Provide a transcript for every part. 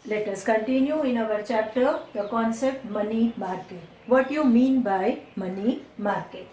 Let us continue in our chapter the concept money market. What you mean by money market?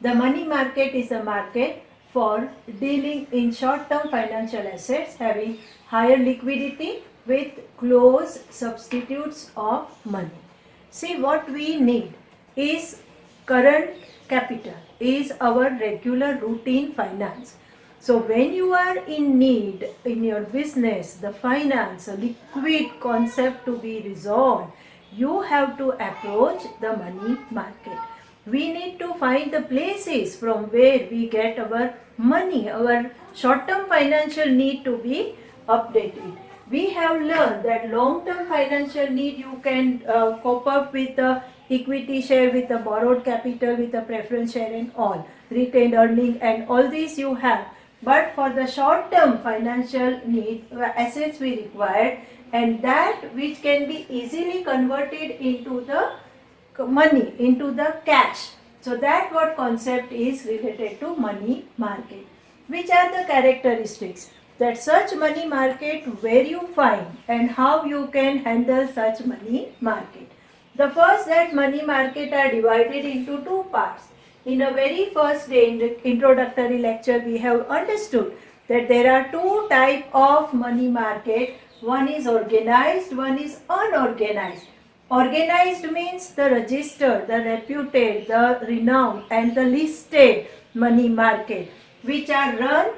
The money market is a market for dealing in short-term financial assets having higher liquidity with close substitutes of money. See, what we need is current capital, is our regular routine finance. So when you are in need in your business, the finance, a liquid concept to be resolved, you have to approach the money market. We need to find the places from where we get our money, our short-term financial need to be updated. We have learned that long-term financial need you can cope up with the equity share, with the borrowed capital, with the preference share and all, retained earning and all these you have. But for the short term financial need, assets we require, and that which can be easily converted into the money, into the cash. So that what concept is related to money market. Which are the characteristics that such money market, where you find and how you can handle such money market. The first, that money market are divided into two parts. In a very first day in the introductory lecture, we have understood that there are two types of money market. One is organized, one is unorganized. Organized means the registered, the reputed, the renowned and the listed money market, which are run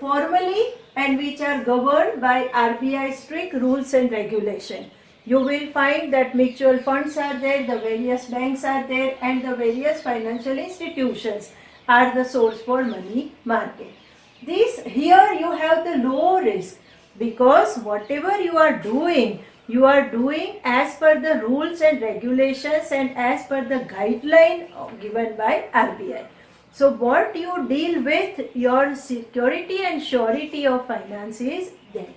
formally and which are governed by RBI strict rules and regulation. You will find that mutual funds are there, the various banks are there and the various financial institutions are the source for money market. This here you have the low risk, because whatever you are doing as per the rules and regulations and as per the guideline given by RBI. So what you deal with, your security and surety of finance is there.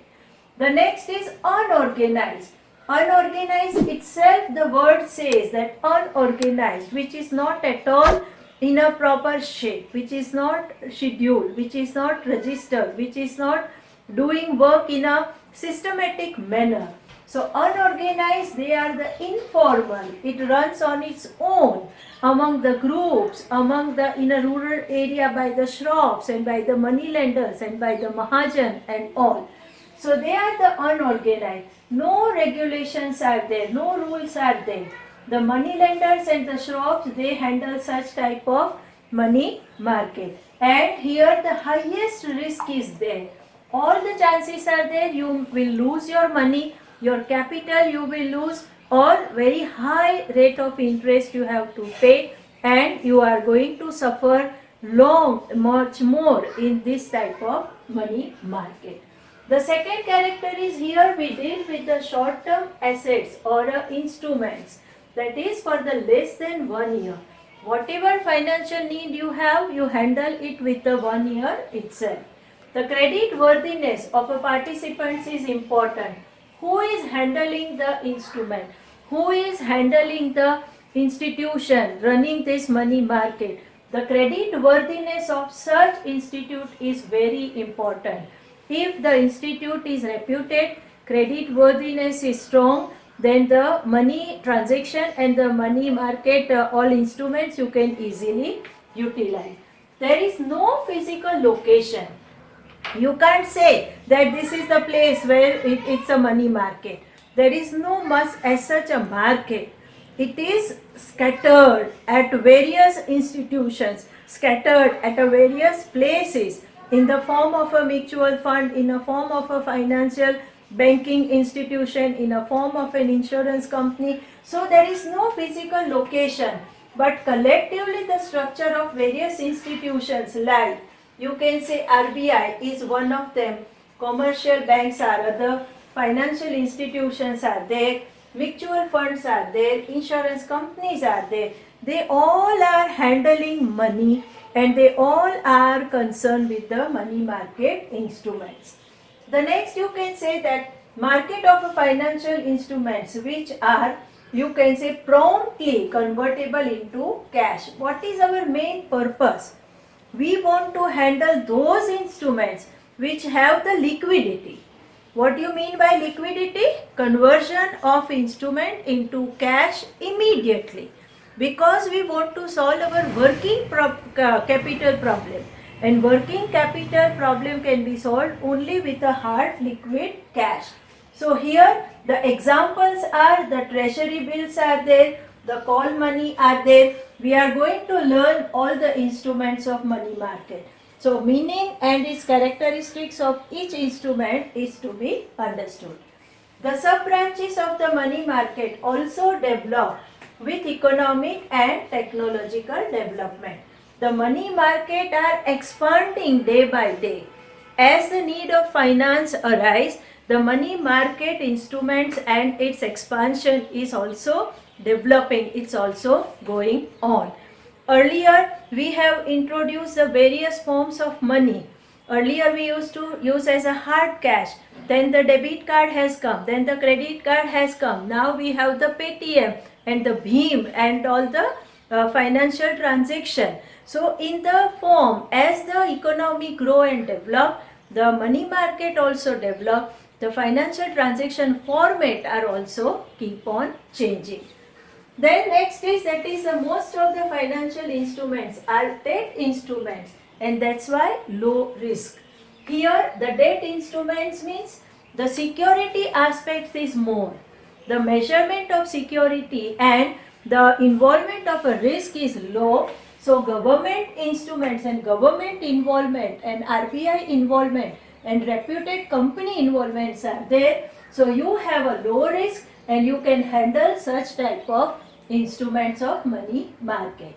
The next is unorganized. Unorganized itself, the word says that unorganized, which is not at all in a proper shape, which is not scheduled, which is not registered, which is not doing work in a systematic manner. So unorganized, they are the informal. It runs on its own among the groups, among the in a rural area by the shrops and by the money lenders and by the mahajan and all. So they are the unorganized. No regulations are there, no rules are there. The money lenders and the shrops, they handle such type of money market. And here the highest risk is there. All the chances are there, you will lose your money, your capital you will lose, or very high rate of interest you have to pay, and you are going to suffer much more in this type of money market. The second character is, here we deal with the short term assets or instruments, that is for the less than 1 year. Whatever financial need you have, you handle it with the 1 year itself. The credit worthiness of a participant is important. Who is handling the instrument? Who is handling the institution running this money market? The credit worthiness of such institute is very important. If the institute is reputed, credit worthiness is strong, then the money transaction and the money market, all instruments you can easily utilize. There is no physical location. You can't say that this is the place where it's a money market. There is no much as such a market. It is scattered at various institutions, scattered at various places, in the form of a mutual fund, in a form of a financial banking institution, in a form of an insurance company. So there is no physical location, but collectively the structure of various institutions, like you can say RBI is one of them, commercial banks are other, financial institutions are there, mutual funds are there, insurance companies are there. They all are handling money and they all are concerned with the money market instruments. The next, you can say that market of financial instruments which are, you can say, promptly convertible into cash. What is our main purpose? We want to handle those instruments which have the liquidity. What do you mean by liquidity? Conversion of instrument into cash immediately. Because we want to solve our working capital problem. And working capital problem can be solved only with a hard liquid cash. So here the examples are the treasury bills are there, the call money are there. We are going to learn all the instruments of money market. So meaning and its characteristics of each instrument is to be understood. The sub-branches of the money market also develop with economic and technological development. The money market are expanding day by day. As the need of finance arise, the money market instruments and its expansion is also developing, it's also going on. Earlier, we have introduced the various forms of money. Earlier, we used to use as a hard cash. Then the debit card has come. Then the credit card has come. Now we have the Paytm and the Bheem and all the financial transaction. So, in the form, as the economy grow and develop, the money market also develop. The financial transaction format are also keep on changing. Then next is that is the most of the financial instruments are debt instruments, and that's why low risk. Here the debt instruments means the security aspect is more. The measurement of security and the involvement of a risk is low. So government instruments and government involvement and RBI involvement and reputed company involvements are there. So you have a low risk and you can handle such type of instruments of money market.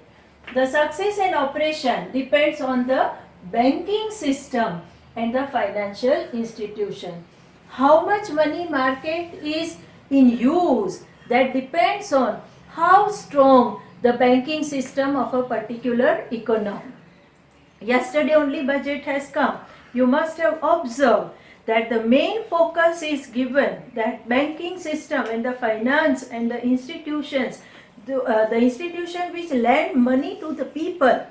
The success and operation depends on the banking system and the financial institution. How much money market is in use, that depends on how strong the banking system of a particular economy. Yesterday only budget has come. You must have observed that the main focus is given that banking system and the finance and the institutions, the institution which lend money to the people,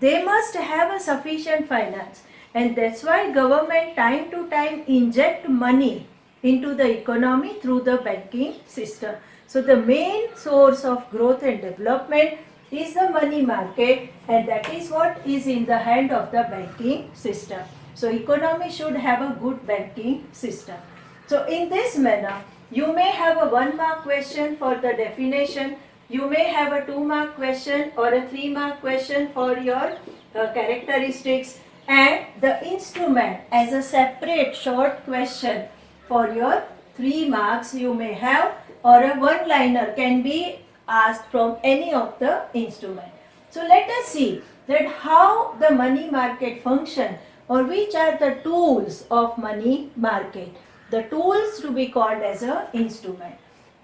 they must have a sufficient finance, and that's why government time to time inject money into the economy through the banking system. So the main source of growth and development is the money market, and that is what is in the hand of the banking system. So economy should have a good banking system. So in this manner, you may have a 1 mark question for the definition. You may have a 2 mark question or a 3 mark question for your characteristics, and the instrument as a separate short question for your 3 marks you may have, or a one liner can be asked from any of the instrument. So let us see that how the money market function, or which are the tools of money market. The tools to be called as a instrument.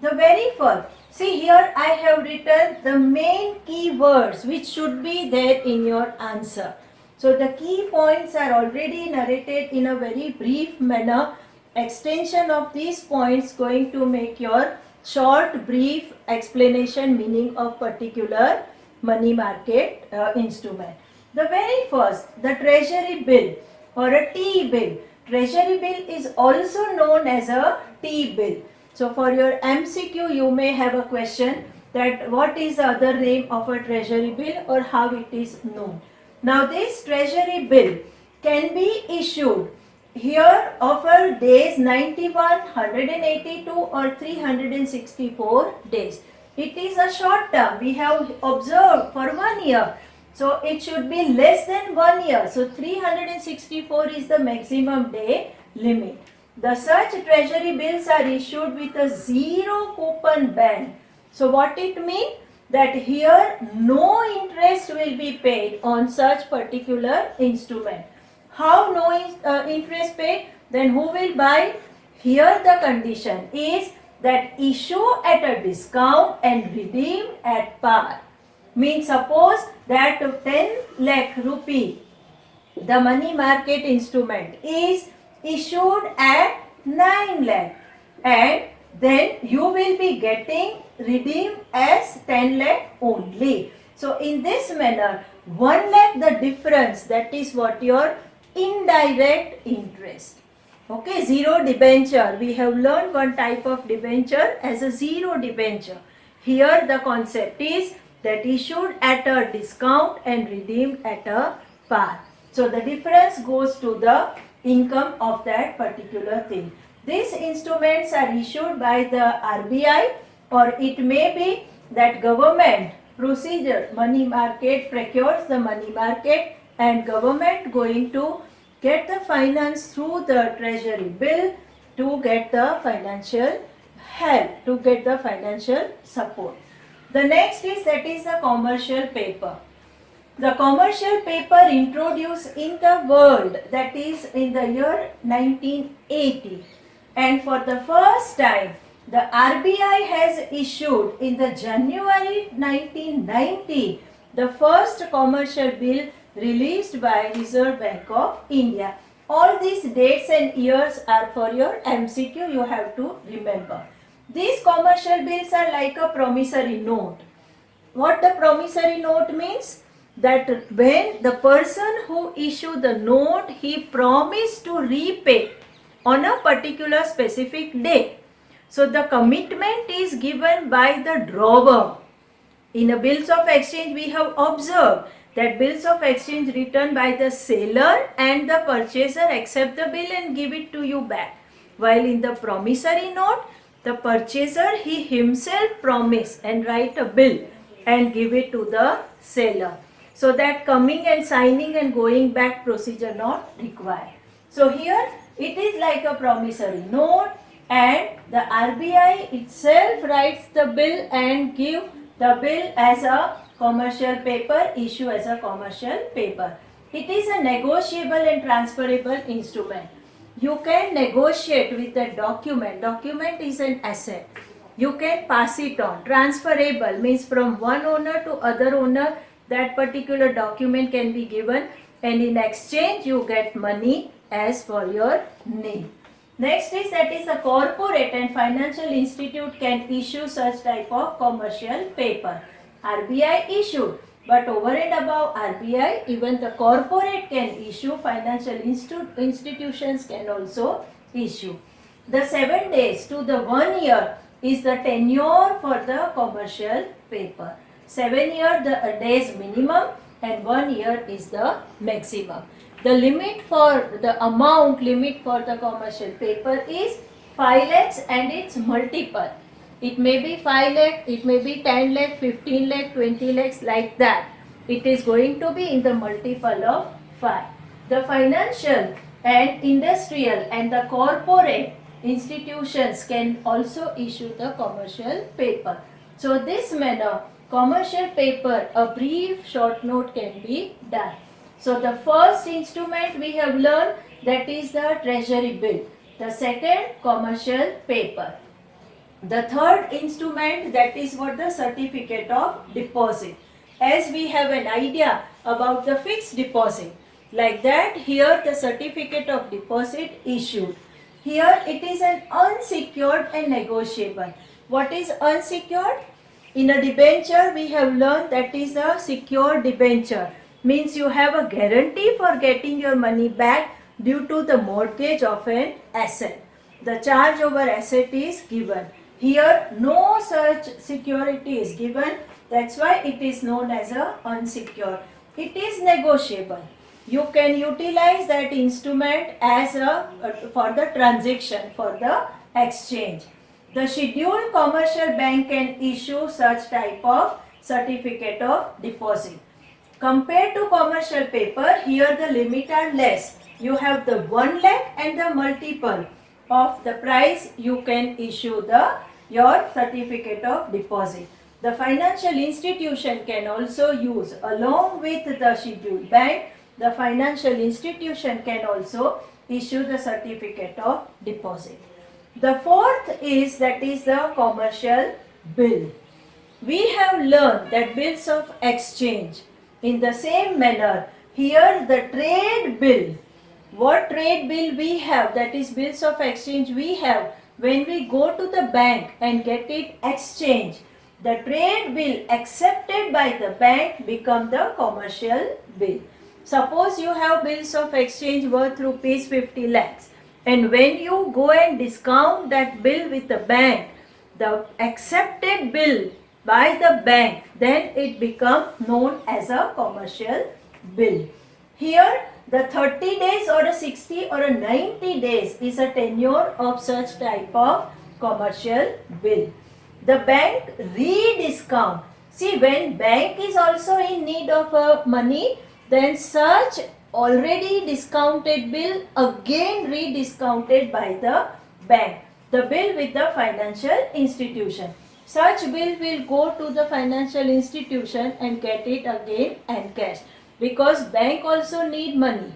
The very first, see here I have written the main keywords which should be there in your answer. So the key points are already narrated in a very brief manner. Extension of these points going to make your short brief explanation meaning of particular money market instrument. The very first, the treasury bill or a T-bill. Treasury bill is also known as a T-bill. So for your MCQ you may have a question that what is the other name of a treasury bill or how it is known. Now this treasury bill can be issued here offer days 91, 182 or 364 days. It is a short term. We have observed for 1 year. So it should be less than 1 year. So 364 is the maximum day limit. The such treasury bills are issued with a zero coupon band. So what it means? That here no interest will be paid on such particular instrument. How no interest paid? Then who will buy? Here the condition is that issue at a discount and redeem at par. Means suppose that 10 lakh rupee the money market instrument is issued at 9 lakh, and then you will be getting redeem as 10 lakh only. So in this manner 1 lakh the difference, that is what your indirect interest. Okay, zero debenture. We have learned one type of debenture as a zero debenture. Here the concept is that issued at a discount and redeemed at a par. So the difference goes to the income of that particular thing. These instruments are issued by the RBI, or it may be that government procedure, money market procures the money market, and government going to get the finance through the treasury bill to get the financial help, to get the financial support. The next is that is the commercial paper. The commercial paper introduced in the world, that is in the year 1980, and for the first time the RBI has issued in the January 1990 the first commercial bill released by Reserve Bank of India. All these dates and years are for your MCQ, you have to remember. These commercial bills are like a promissory note. What the promissory note means? That when the person who issued the note, he promised to repay on a particular specific day. So the commitment is given by the drawer. In a bills of exchange, we have observed that bills of exchange written by the seller and the purchaser accept the bill and give it to you back. While in the promissory note, the purchaser, he himself promise and write a bill and give it to the seller. So that coming and signing and going back procedure not required. So here it is like a promissory note, and the RBI itself writes the bill and give the bill as a commercial paper, issue as a commercial paper. It is a negotiable and transferable instrument. You can negotiate with the document. Document is an asset. You can pass it on. Transferable means from one owner to other owner, that particular document can be given, and in exchange you get money as for your name. Next is that is a corporate and financial institute can issue such type of commercial paper. RBI issued, but over and above RBI, even the corporate can issue, financial institutions can also issue. The 7 days to the 1 year is the tenure for the commercial paper. 7 days minimum and 1 year is the maximum. The limit for the amount limit for the commercial paper is 5 lakhs and its multiple. It may be 5 lakh, it may be 10 lakh, 15 lakh, 20 lakhs, like that. It is going to be in the multiple of 5. The financial and industrial and the corporate institutions can also issue the commercial paper. So this manner, commercial paper, a brief short note can be done. So the first instrument we have learned, that is the treasury bill. The second, commercial paper. The third instrument, that is what the certificate of deposit. As we have an idea about the fixed deposit, like that here the certificate of deposit issued. Here it is an unsecured and negotiable. What is unsecured? In a debenture we have learned that is a secured debenture. Means you have a guarantee for getting your money back due to the mortgage of an asset. The charge over asset is given. Here no such security is given. That's why it is known as a unsecured. It is negotiable. You can utilize that instrument as a for the transaction, for the exchange. The scheduled commercial bank can issue such type of certificate of deposit. Compared to commercial paper, here the limit are less. You have the 1 lakh and the multiple of the price you can issue your certificate of deposit. The financial institution can also use, along with the scheduled bank, the financial institution can also issue the certificate of deposit. The fourth is that is the commercial bill. We have learned that bills of exchange. In the same manner, here the trade bill. What trade bill we have, that is bills of exchange we have, when we go to the bank and get it exchanged, the trade bill accepted by the bank become the commercial bill. Suppose you have bills of exchange worth rupees 50 lakhs And when you go and discount that bill with the bank, the accepted bill by the bank, then it becomes known as a commercial bill. Here the 30 days or a 60 or a 90 days is a tenure of such type of commercial bill. The bank rediscount. See, when bank is also in need of money, then such already discounted bill again rediscounted by the bank. The bill with the financial institution. Such bill will go to the financial institution and get it again and cash. Because bank also need money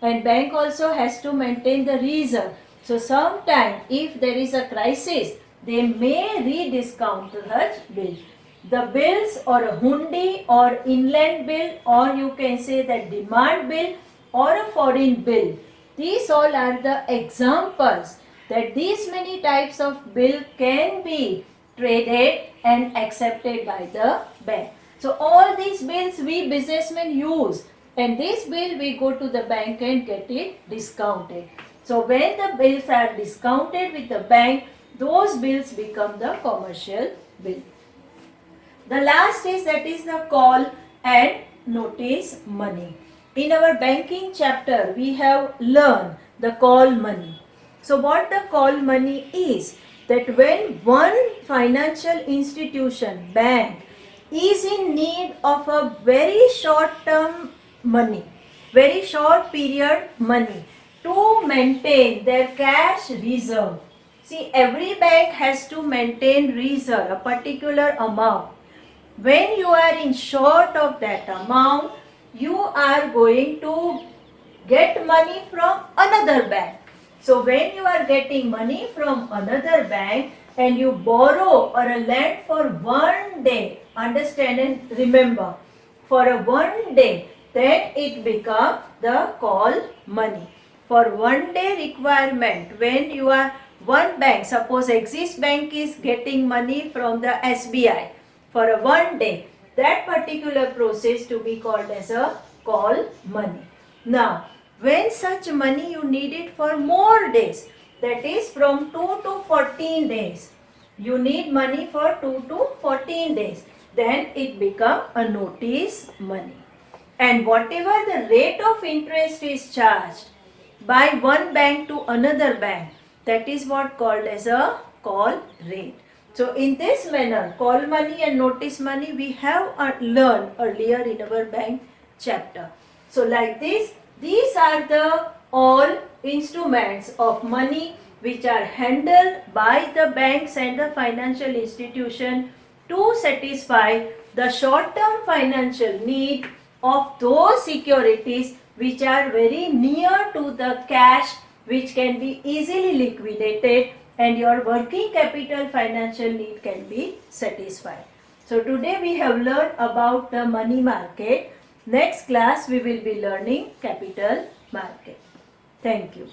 and bank also has to maintain the reserve. So sometime if there is a crisis, they may rediscount such bill. The bills or a hundi or inland bill, or you can say that demand bill or a foreign bill. These all are the examples that these many types of bill can be traded and accepted by the bank. So all these bills we businessmen use, and this bill we go to the bank and get it discounted. So when the bills are discounted with the bank, those bills become the commercial bill. The last is that is the call and notice money. In our banking chapter, we have learned the call money. So what the call money is, that when one financial institution, bank, is in need of a very short term money, very short period money to maintain their cash reserve. See, every bank has to maintain reserve, a particular amount. When you are in short of that amount, you are going to get money from another bank. So when you are getting money from another bank and you borrow or a lend for 1 day, understand and remember, for a 1 day, then it becomes the call money. For 1 day requirement, when you are one bank, suppose Axis Bank is getting money from the SBI for a 1 day, that particular process to be called as a call money. Now, when such money you need it for more days, that is from 2 to 14 days, you need money for 2 to 14 days, then it become a notice money. And whatever the rate of interest is charged by one bank to another bank, that is what called as a call rate. So in this manner, call money and notice money we have learned earlier in our bank chapter. So like this, these are the all instruments of money which are handled by the banks and the financial institution to satisfy the short-term financial need of those securities which are very near to the cash, which can be easily liquidated, and your working capital financial need can be satisfied. So today we have learned about the money market. Next class we will be learning capital market. Thank you.